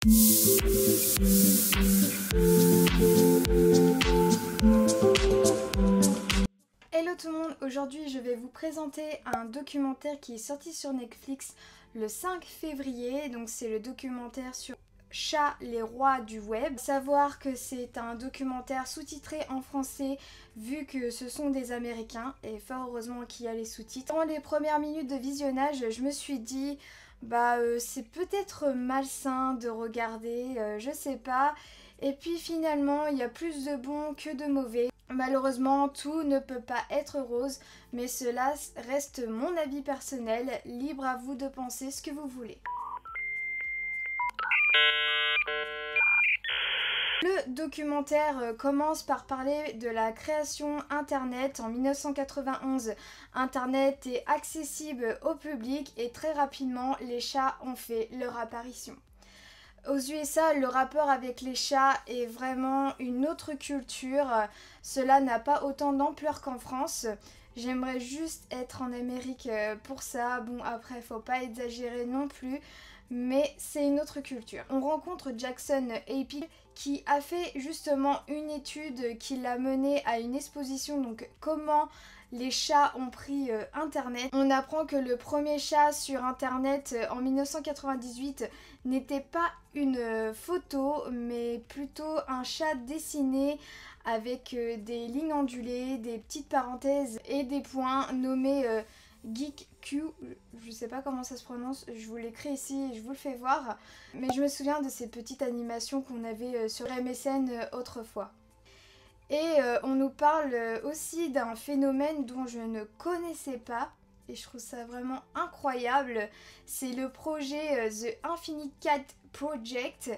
Hello tout le monde, aujourd'hui je vais vous présenter un documentaire qui est sorti sur Netflix le 5 février. Donc c'est le documentaire sur Chat, les rois du web. Savoir que c'est un documentaire sous-titré en français vu que ce sont des Américains et fort heureusement qu'il y a les sous-titres. Dans les premières minutes de visionnage, je me suis dit c'est peut-être malsain de regarder, je sais pas. Et puis finalement il y a plus de bons que de mauvais. Malheureusement tout ne peut pas être rose, mais cela reste mon avis personnel, libre à vous de penser ce que vous voulez. Le documentaire commence par parler de la création Internet en 1991. Internet est accessible au public et très rapidement les chats ont fait leur apparition. Aux USA, le rapport avec les chats est vraiment une autre culture. Cela n'a pas autant d'ampleur qu'en France. J'aimerais juste être en Amérique pour ça. Bon, après, faut pas exagérer non plus, mais c'est une autre culture. On rencontre Jackson Appill qui a fait justement une étude qui l'a mené à une exposition, donc comment les chats ont pris Internet. On apprend que le premier chat sur Internet en 1998 n'était pas une photo, mais plutôt un chat dessiné avec des lignes ondulées, des petites parenthèses et des points nommés GeekQ, je sais pas comment ça se prononce, je vous l'écris ici et je vous le fais voir. Mais je me souviens de ces petites animations qu'on avait sur MSN autrefois. Et on nous parle aussi d'un phénomène dont je ne connaissais pas et je trouve ça vraiment incroyable. C'est le projet The Infinite Cat Project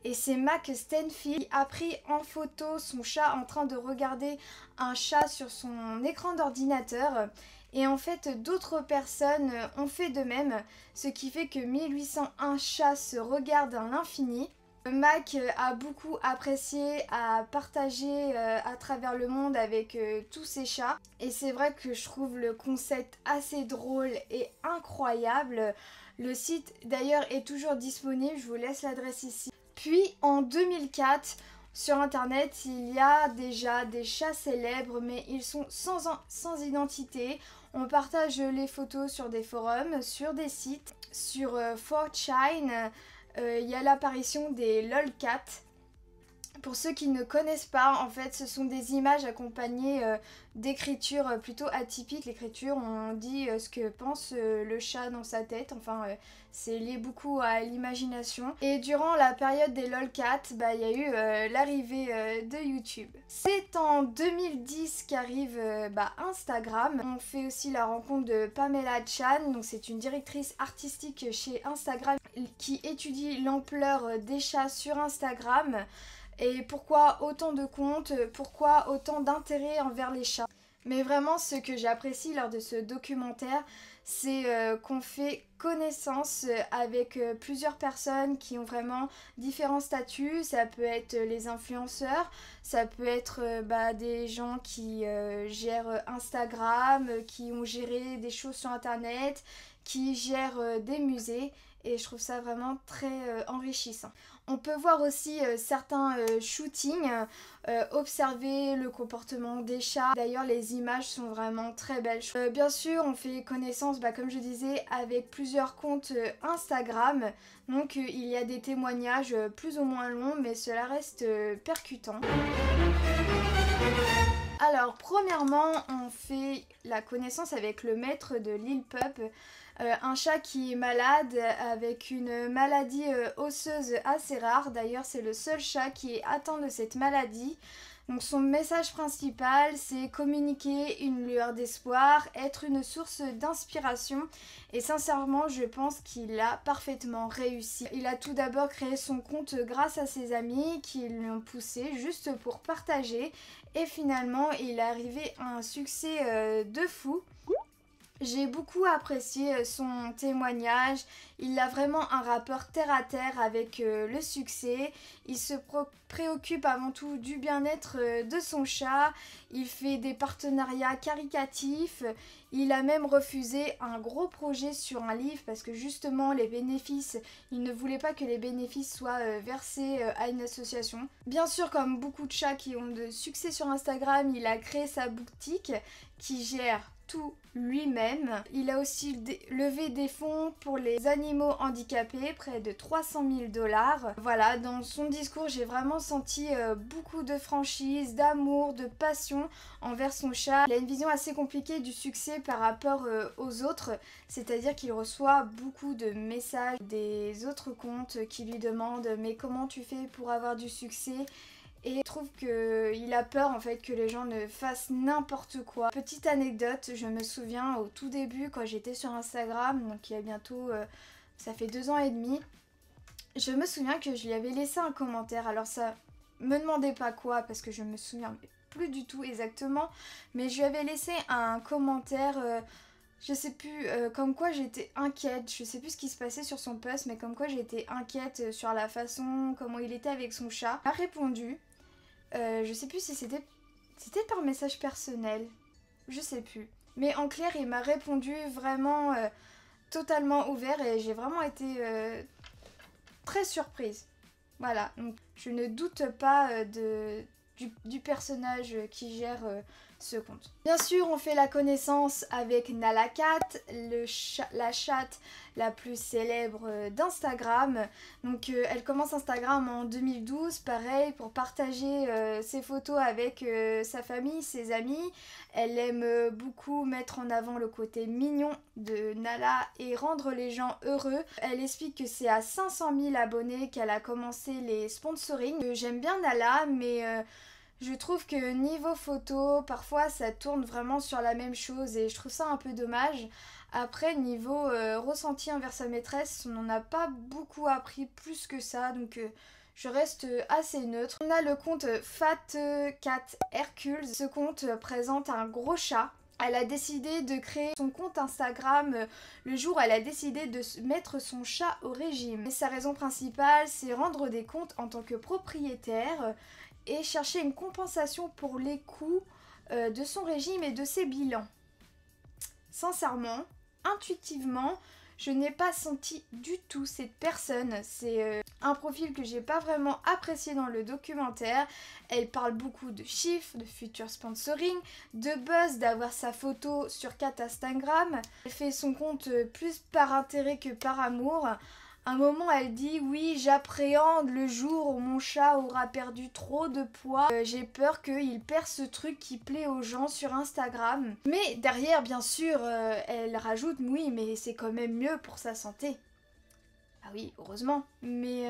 et c'est Mac Stanfield qui a pris en photo son chat en train de regarder un chat sur son écran d'ordinateur. Et en fait, d'autres personnes ont fait de même, ce qui fait que 1801 chats se regardent à l'infini. Mac a beaucoup apprécié à partager à travers le monde avec tous ses chats. Et c'est vrai que je trouve le concept assez drôle et incroyable. Le site d'ailleurs est toujours disponible, je vous laisse l'adresse ici. Puis en 2004, sur internet, il y a déjà des chats célèbres, mais ils sont sans identité. On partage les photos sur des forums, sur des sites. Sur 4chan, il y a l'apparition des lolcats. Pour ceux qui ne connaissent pas, en fait, ce sont des images accompagnées d'écritures plutôt atypiques. L'écriture, on dit ce que pense le chat dans sa tête. Enfin, c'est lié beaucoup à l'imagination. Et durant la période des lolcats, il y a eu l'arrivée de YouTube. C'est en 2010 qu'arrive Instagram. On fait aussi la rencontre de Pamela Chan. Donc, c'est une directrice artistique chez Instagram qui étudie l'ampleur des chats sur Instagram. Et pourquoi autant de comptes, pourquoi autant d'intérêt envers les chats. Mais vraiment ce que j'apprécie lors de ce documentaire, c'est qu'on fait connaissance avec plusieurs personnes qui ont vraiment différents statuts. Ça peut être les influenceurs, ça peut être des gens qui gèrent Instagram, qui ont géré des choses sur internet, qui gèrent des musées. Et je trouve ça vraiment très enrichissant. On peut voir aussi certains shootings, observer le comportement des chats. D'ailleurs, les images sont vraiment très belles. Bien sûr, on fait connaissance, comme je disais, avec plusieurs comptes Instagram. Donc, il y a des témoignages plus ou moins longs, mais cela reste percutant. Alors, premièrement, on fait la connaissance avec le maître de Lil Pup, un chat qui est malade avec une maladie osseuse assez rare. D'ailleurs, c'est le seul chat qui est atteint de cette maladie. Donc son message principal, c'est communiquer une lueur d'espoir, être une source d'inspiration. Et sincèrement, je pense qu'il a parfaitement réussi. Il a tout d'abord créé son compte grâce à ses amis qui l'ont poussé juste pour partager. Et finalement, il est arrivé à un succès de fou. J'ai beaucoup apprécié son témoignage. Il a vraiment un rapport terre à terre avec le succès. Il se préoccupe avant tout du bien-être de son chat. Il fait des partenariats caritatifs. Il a même refusé un gros projet sur un livre parce que justement les bénéfices, il ne voulait pas que les bénéfices soient versés à une association. Bien sûr, comme beaucoup de chats qui ont de succès sur Instagram, il a créé sa boutique qui gère tout lui-même. Il a aussi levé des fonds pour les animaux handicapés, près de 300 000 $. Voilà, dans son discours, j'ai vraiment senti beaucoup de franchise, d'amour, de passion envers son chat. Il a une vision assez compliquée du succès par rapport aux autres, c'est-à-dire qu'il reçoit beaucoup de messages des autres comptes qui lui demandent « mais comment tu fais pour avoir du succès ?» Et je trouve qu'il a peur en fait que les gens ne fassent n'importe quoi. Petite anecdote, je me souviens au tout début quand j'étais sur Instagram, donc il y a bientôt, ça fait 2 ans et demi, je me souviens que je lui avais laissé un commentaire. Alors ça, me demandez pas quoi parce que je me souviens plus du tout exactement, mais je lui avais laissé un commentaire... je sais plus, comme quoi j'étais inquiète, je sais plus ce qui se passait sur son post, mais comme quoi j'étais inquiète sur la façon, comment il était avec son chat. Il a répondu, je sais plus si c'était par message personnel, je sais plus. Mais en clair, il m'a répondu vraiment totalement ouvert et j'ai vraiment été très surprise. Voilà, donc je ne doute pas du personnage qui gère ce compte. Bien sûr, on fait la connaissance avec Nala Cat, la chatte la plus célèbre d'Instagram. Donc elle commence Instagram en 2012, pareil, pour partager ses photos avec sa famille, ses amis. Elle aime beaucoup mettre en avant le côté mignon de Nala et rendre les gens heureux. Elle explique que c'est à 500 000 abonnés qu'elle a commencé les sponsorings. J'aime bien Nala, mais... je trouve que niveau photo, parfois ça tourne vraiment sur la même chose et je trouve ça un peu dommage. Après, niveau ressenti envers sa maîtresse, on n'en a pas beaucoup appris plus que ça, donc je reste assez neutre. On a le compte Fat Cat Hercules. Ce compte présente un gros chat. Elle a décidé de créer son compte Instagram le jour où elle a décidé de mettre son chat au régime. Et sa raison principale, c'est rendre des comptes en tant que propriétaire et chercher une compensation pour les coûts de son régime et de ses bilans. Sincèrement, intuitivement, je n'ai pas senti du tout cette personne. C'est un profil que j'ai pas vraiment apprécié dans le documentaire. Elle parle beaucoup de chiffres, de futurs sponsoring, de buzz, d'avoir sa photo sur Cat Instagram. Elle fait son compte plus par intérêt que par amour. À un moment, elle dit « Oui, j'appréhende le jour où mon chat aura perdu trop de poids. J'ai peur qu'il perd ce truc qui plaît aux gens sur Instagram. » Mais derrière, bien sûr, elle rajoute « Oui, mais c'est quand même mieux pour sa santé. » Ah oui, heureusement. Mais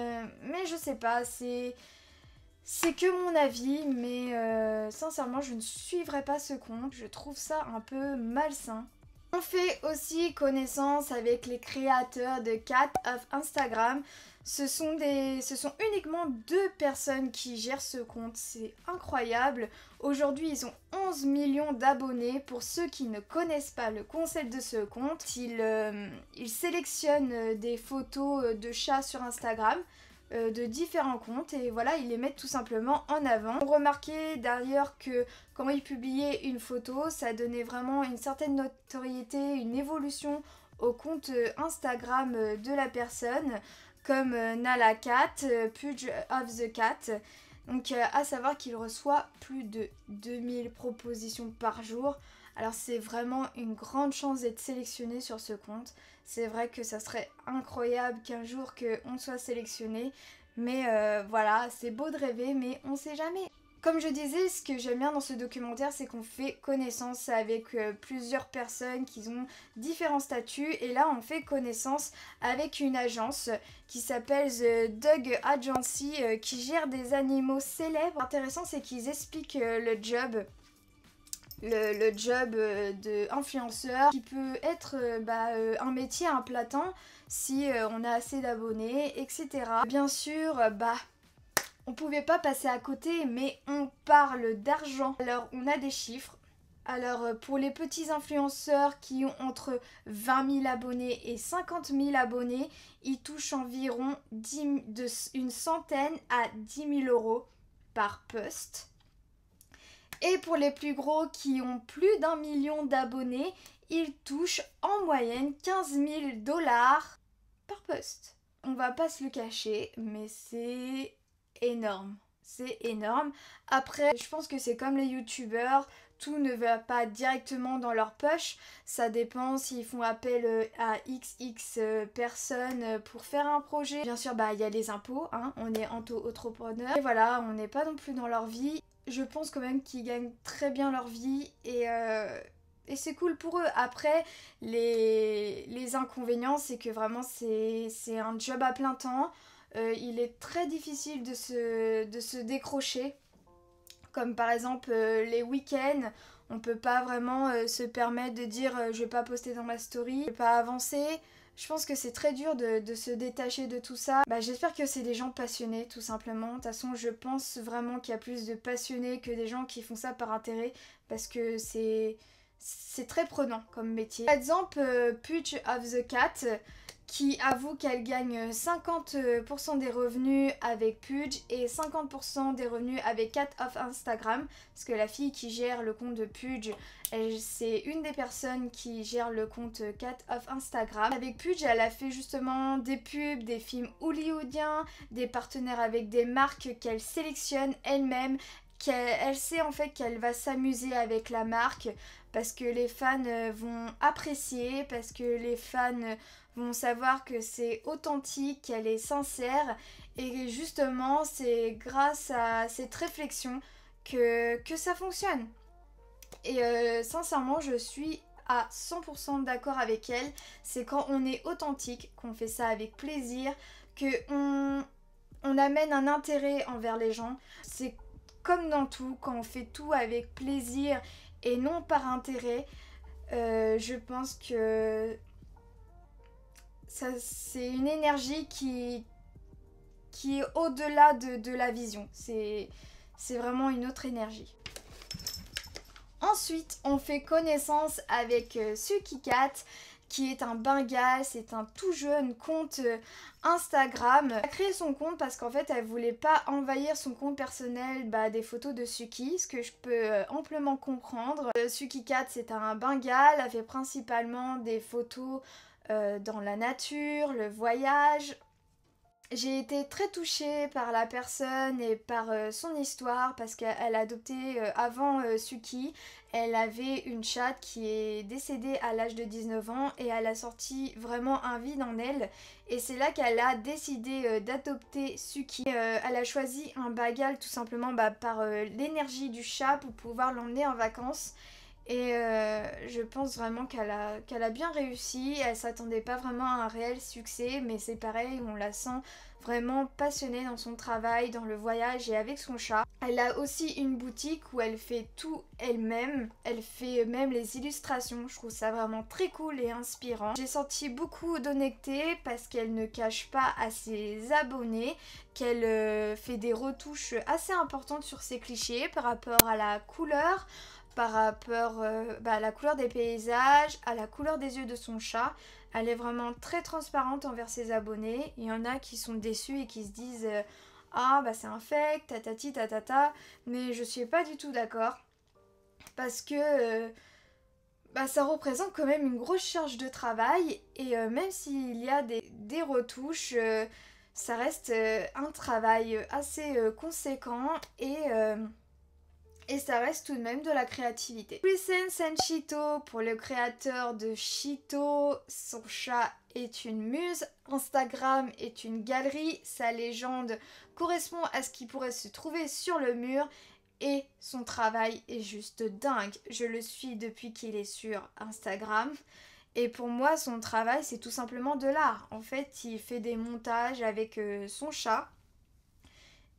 je sais pas, c'est que mon avis, mais sincèrement, je ne suivrai pas ce compte. Je trouve ça un peu malsain. On fait aussi connaissance avec les créateurs de Cat of Instagram. Ce sont uniquement 2 personnes qui gèrent ce compte, c'est incroyable. Aujourd'hui, ils ont 11 millions d'abonnés. Pour ceux qui ne connaissent pas le concept de ce compte, ils sélectionnent des photos de chats sur Instagram de différents comptes et voilà, ils les mettent tout simplement en avant. On remarquait d'ailleurs que quand ils publiaient une photo, ça donnait vraiment une certaine notoriété, une évolution au compte Instagram de la personne, comme Nala Cat, Pudge of the Cat. Donc à savoir qu'il reçoit plus de 2000 propositions par jour. Alors c'est vraiment une grande chance d'être sélectionné sur ce compte. C'est vrai que ça serait incroyable qu'un jour qu'on soit sélectionné. Mais voilà, c'est beau de rêver, mais on sait jamais. Comme je disais, ce que j'aime bien dans ce documentaire, c'est qu'on fait connaissance avec plusieurs personnes qui ont différents statuts. Et là, on fait connaissance avec une agence qui s'appelle The Dog Agency, qui gère des animaux célèbres. L'intéressant, c'est qu'ils expliquent le job. Le job d'influenceur qui peut être un métier à plein temps si on a assez d'abonnés, etc. Bien sûr, on pouvait pas passer à côté, mais on parle d'argent. Alors on a des chiffres. Alors pour les petits influenceurs qui ont entre 20 000 abonnés et 50 000 abonnés, ils touchent environ une centaine à 10 000 euros par post. Et pour les plus gros qui ont plus d'1 million d'abonnés, ils touchent en moyenne 15 000 dollars par post. On va pas se le cacher, mais c'est énorme. C'est énorme. Après, je pense que c'est comme les youtubeurs, tout ne va pas directement dans leur poche. Ça dépend s'ils font appel à XX personnes pour faire un projet. Bien sûr, il y a les impôts, hein, on est auto-entrepreneur. Et voilà, on n'est pas non plus dans leur vie. Je pense quand même qu'ils gagnent très bien leur vie et c'est cool pour eux. Après, les inconvénients, c'est que vraiment c'est un job à plein temps. Il est très difficile de se décrocher. Comme par exemple les week-ends, on peut pas vraiment se permettre de dire je vais pas poster dans ma story, je vais pas avancer. Je pense que c'est très dur de se détacher de tout ça. J'espère que c'est des gens passionnés tout simplement. De toute façon, je pense vraiment qu'il y a plus de passionnés que des gens qui font ça par intérêt parce que c'est très prenant comme métier. Par exemple, Pudge of the Cat qui avoue qu'elle gagne 50% des revenus avec Pudge et 50% des revenus avec Cat of Instagram. Parce que la fille qui gère le compte de Pudge, c'est une des personnes qui gère le compte Cat of Instagram. Avec Pudge, elle a fait justement des pubs, des films hollywoodiens, des partenaires avec des marques qu'elle sélectionne elle-même. Elle sait en fait qu'elle va s'amuser avec la marque parce que les fans vont apprécier, parce que les fans vont savoir que c'est authentique, qu'elle est sincère et justement c'est grâce à cette réflexion que ça fonctionne. Et sincèrement je suis à 100% d'accord avec elle. C'est quand on est authentique, qu'on fait ça avec plaisir, qu'on amène un intérêt envers les gens. C'est comme dans tout, quand on fait tout avec plaisir et non par intérêt, je pense que c'est une énergie qui est au-delà de la vision. C'est vraiment une autre énergie. Ensuite, on fait connaissance avec Suki Cat, qui est un Bengale, c'est un tout jeune compte Instagram. Elle a créé son compte parce qu'en fait elle voulait pas envahir son compte personnel des photos de Suki, ce que je peux amplement comprendre. Suki Cat c'est un Bengale, elle fait principalement des photos dans la nature, le voyage. J'ai été très touchée par la personne et par son histoire parce qu'elle a adopté avant Suki. Elle avait une chatte qui est décédée à l'âge de 19 ans et elle a sorti vraiment un vide en elle. Et c'est là qu'elle a décidé d'adopter Suki. Elle a choisi un Bengale tout simplement par l'énergie du chat pour pouvoir l'emmener en vacances. Et je pense vraiment qu'elle a bien réussi. Elle s'attendait pas vraiment à un réel succès, mais c'est pareil, on la sent vraiment passionnée dans son travail, dans le voyage et avec son chat. Elle a aussi une boutique où elle fait tout elle-même. Elle fait même les illustrations. Je trouve ça vraiment très cool et inspirant. J'ai senti beaucoup d'honnêteté parce qu'elle ne cache pas à ses abonnés qu'elle fait des retouches assez importantes sur ses clichés par rapport à la couleur, par rapport à la couleur des paysages, à la couleur des yeux de son chat. Elle est vraiment très transparente envers ses abonnés. Il y en a qui sont déçus et qui se disent ah c'est un fake, tatati tatata. Mais je suis pas du tout d'accord. Parce que ça représente quand même une grosse charge de travail. Et même s'il y a des retouches, ça reste un travail assez conséquent et ça reste tout de même de la créativité. Presence Chito, pour le créateur de Chito, son chat est une muse, Instagram est une galerie, sa légende correspond à ce qui pourrait se trouver sur le mur et son travail est juste dingue. Je le suis depuis qu'il est sur Instagram. Et pour moi, son travail, c'est tout simplement de l'art. En fait, il fait des montages avec son chat.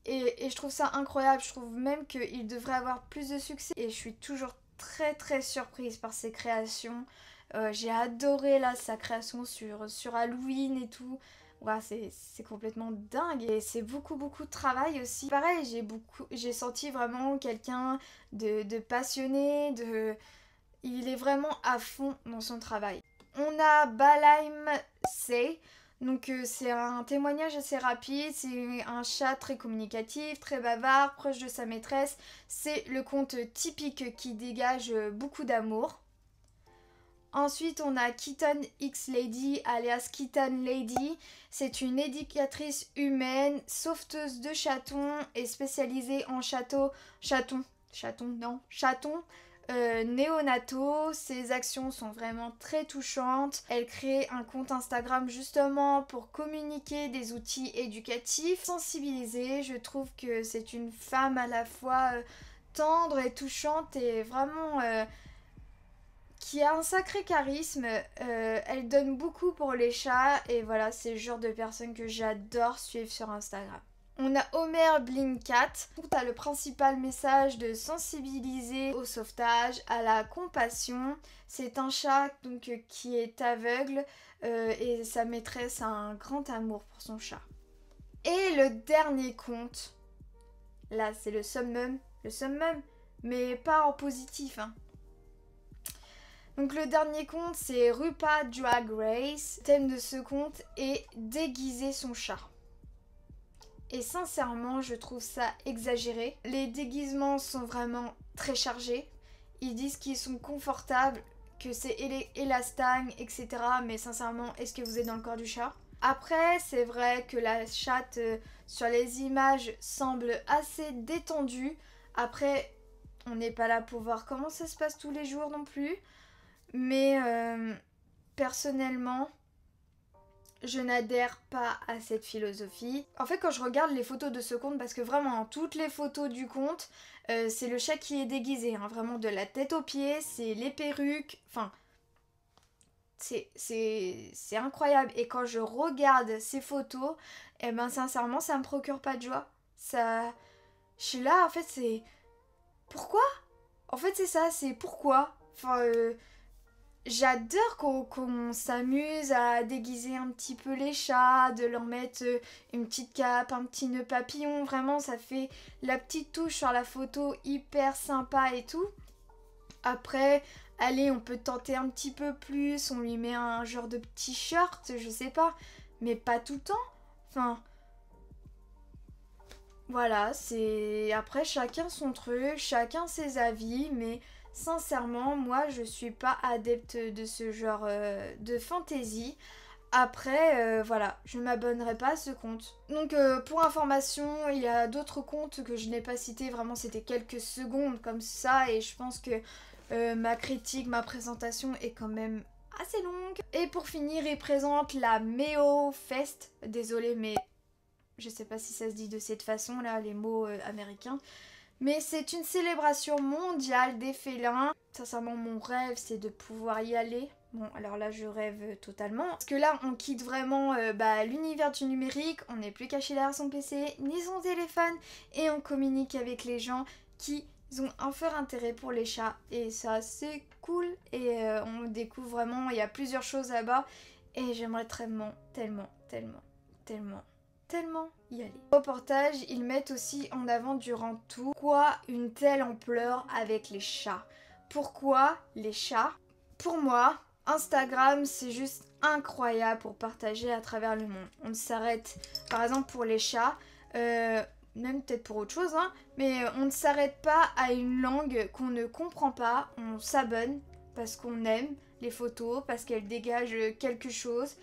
Et je trouve ça incroyable, je trouve même qu'il devrait avoir plus de succès. Et je suis toujours très très surprise par ses créations. J'ai adoré là sa création sur Halloween et tout. Ouais, c'est complètement dingue et c'est beaucoup de travail aussi. Pareil, j'ai senti vraiment quelqu'un de passionné, il est vraiment à fond dans son travail. On a Balaim Say. Donc c'est un témoignage assez rapide, c'est un chat très communicatif, très bavard, proche de sa maîtresse. C'est le conte typique qui dégage beaucoup d'amour. Ensuite, on a Kitten X Lady, alias Kitten Lady. C'est une éducatrice humaine, sauveteuse de chatons et spécialisée en chatons néonataux. Ses actions sont vraiment très touchantes. Elle crée un compte Instagram justement pour communiquer des outils éducatifs, sensibiliser. Je trouve que c'est une femme à la fois tendre et touchante et vraiment... qui a un sacré charisme, elle donne beaucoup pour les chats et voilà, c'est le genre de personne que j'adore suivre sur Instagram. On a Homer Blinkat, où tu as le principal message de sensibiliser au sauvetage, à la compassion. C'est un chat donc, qui est aveugle et sa maîtresse a un grand amour pour son chat. Et le dernier conte, là c'est le summum, mais pas en positif, hein. Donc le dernier conte c'est Rupa Drag Race. Le thème de ce conte est déguiser son chat. Et sincèrement je trouve ça exagéré. Les déguisements sont vraiment très chargés. Ils disent qu'ils sont confortables, que c'est élastagne, etc. Mais sincèrement, est-ce que vous êtes dans le corps du chat ? Après, c'est vrai que la chatte sur les images semble assez détendue. Après, on n'est pas là pour voir comment ça se passe tous les jours non plus. Mais personnellement, je n'adhère pas à cette philosophie. En fait, quand je regarde les photos de ce conte, parce que vraiment, toutes les photos du conte, c'est le chat qui est déguisé, hein, vraiment de la tête aux pieds, c'est les perruques, enfin, c'est incroyable. Et quand je regarde ces photos, eh ben sincèrement, ça me procure pas de joie. Ça, je suis là, en fait, c'est... Pourquoi ? En fait, c'est ça, c'est pourquoi ? Enfin, j'adore qu'on s'amuse à déguiser un petit peu les chats, de leur mettre une petite cape, un petit nœud papillon. Vraiment, ça fait la petite touche sur la photo hyper sympa et tout. Après, allez, on peut tenter un petit peu plus. On lui met un genre de petit shirt, je sais pas. Mais pas tout le temps. Enfin... Voilà, c'est... Après, chacun son truc, chacun ses avis, mais... Sincèrement, moi je suis pas adepte de ce genre de fantaisie. Après, voilà, je ne m'abonnerai pas à ce compte. Donc pour information, il y a d'autres comptes que je n'ai pas cités. Vraiment, c'était quelques secondes comme ça. Et je pense que ma critique, ma présentation est quand même assez longue. Et pour finir, il présente la Meo Fest. Désolée, mais je sais pas si ça se dit de cette façon là, les mots américains. Mais c'est une célébration mondiale des félins. Sincèrement, mon rêve, c'est de pouvoir y aller. Bon, alors là, je rêve totalement. Parce que là, on quitte vraiment l'univers du numérique. On n'est plus caché derrière son PC, ni son téléphone. Et on communique avec les gens qui ont un fort intérêt pour les chats. Et ça, c'est cool. Et on découvre vraiment, il y a plusieurs choses là-bas. Et j'aimerais tellement y aller. Au reportage, ils mettent aussi en avant durant tout pourquoi une telle ampleur avec les chats. Pourquoi les chats ? Pour moi, Instagram, c'est juste incroyable pour partager à travers le monde. On s'arrête, par exemple pour les chats, même peut-être pour autre chose, hein, mais on ne s'arrête pas à une langue qu'on ne comprend pas. On s'abonne parce qu'on aime les photos, parce qu'elles dégagent quelque chose.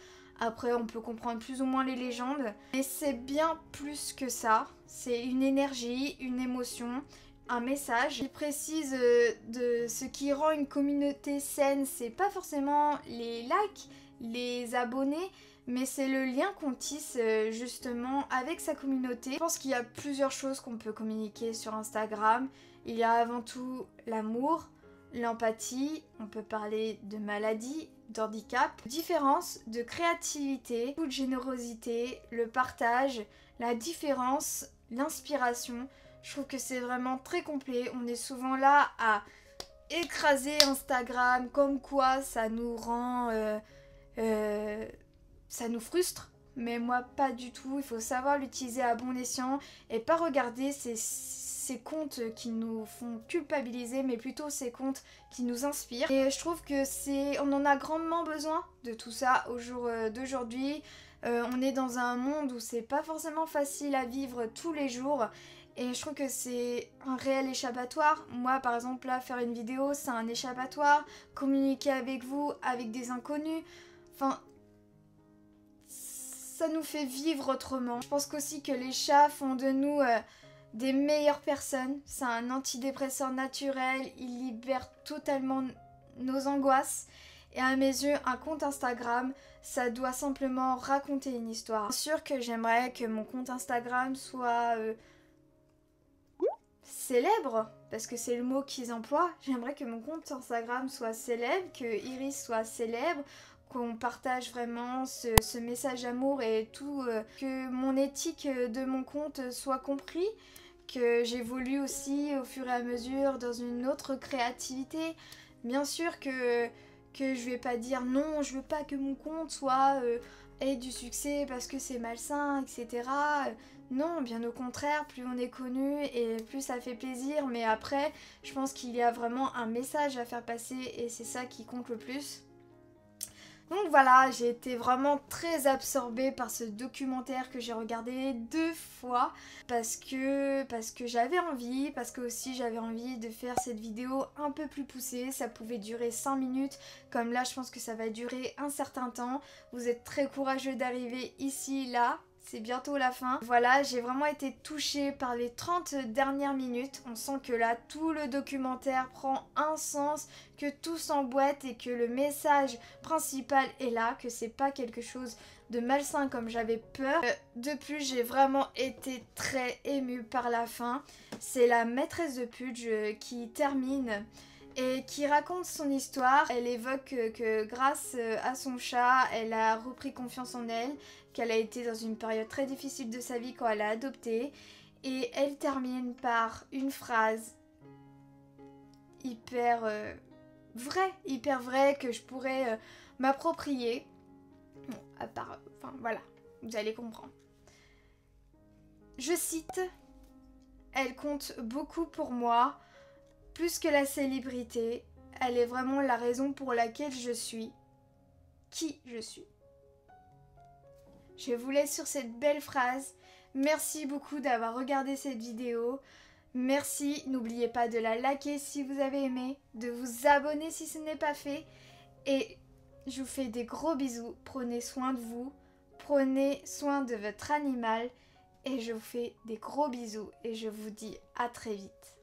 Après, on peut comprendre plus ou moins les légendes. Mais c'est bien plus que ça. C'est une énergie, une émotion, un message. Il précise de ce qui rend une communauté saine. C'est pas forcément les likes, les abonnés, mais c'est le lien qu'on tisse justement avec sa communauté. Je pense qu'il y a plusieurs choses qu'on peut communiquer sur Instagram. Il y a avant tout l'amour, l'empathie, on peut parler de maladie, d'handicap, différence, de créativité, de générosité, le partage, la différence, l'inspiration. Je trouve que c'est vraiment très complet. On est souvent là à écraser Instagram, comme quoi ça nous rend... ça nous frustre mais moi pas du tout. Il faut savoir l'utiliser à bon escient et pas regarder ces comptes qui nous font culpabiliser, mais plutôt ces comptes qui nous inspirent. Et je trouve que on en a grandement besoin de tout ça au jour d'aujourd'hui. On est dans un monde où c'est pas forcément facile à vivre tous les jours. Et je trouve que c'est un réel échappatoire. Moi, par exemple, là, faire une vidéo, c'est un échappatoire. Communiquer avec vous, avec des inconnus. Enfin, ça nous fait vivre autrement. Je pense qu'aussi que les chats font de nous des meilleures personnes. C'est un antidépresseur naturel. Il libère totalement nos angoisses. Et à mes yeux, un compte Instagram, ça doit simplement raconter une histoire. Bien sûr que j'aimerais que mon compte Instagram soit célèbre, parce que c'est le mot qu'ils emploient. J'aimerais que mon compte Instagram soit célèbre, que Iris soit célèbre, qu'on partage vraiment ce message d'amour et tout, que mon éthique de mon compte soit compris, que j'évolue aussi au fur et à mesure dans une autre créativité. Bien sûr que je vais pas dire non, je veux pas que mon compte soit ait du succès parce que c'est malsain, etc. Non, bien au contraire, plus on est connu et plus ça fait plaisir. Mais après, je pense qu'il y a vraiment un message à faire passer et c'est ça qui compte le plus. Donc voilà, j'ai été vraiment très absorbée par ce documentaire que j'ai regardé 2 fois parce que j'avais envie, parce que aussi j'avais envie de faire cette vidéo un peu plus poussée. Ça pouvait durer 5 minutes, comme là je pense que ça va durer un certain temps. Vous êtes très courageux d'arriver ici, là. C'est bientôt la fin. Voilà, j'ai vraiment été touchée par les 30 dernières minutes. On sent que là, tout le documentaire prend un sens, que tout s'emboîte et que le message principal est là, que c'est pas quelque chose de malsain comme j'avais peur. De plus, j'ai vraiment été très émue par la fin. C'est la maîtresse de Pudge qui termine et qui raconte son histoire. Elle évoque que grâce à son chat, elle a repris confiance en elle, qu'elle a été dans une période très difficile de sa vie quand elle a adopté. Et elle termine par une phrase hyper vraie que je pourrais m'approprier. Bon, à part, enfin voilà, vous allez comprendre. Je cite, « Elle compte beaucoup pour moi. Plus que la célébrité, elle est vraiment la raison pour laquelle je suis qui je suis. » Je vous laisse sur cette belle phrase. Merci beaucoup d'avoir regardé cette vidéo. Merci, n'oubliez pas de la liker si vous avez aimé, de vous abonner si ce n'est pas fait. Et je vous fais des gros bisous. Prenez soin de vous, prenez soin de votre animal. Et je vous fais des gros bisous et je vous dis à très vite.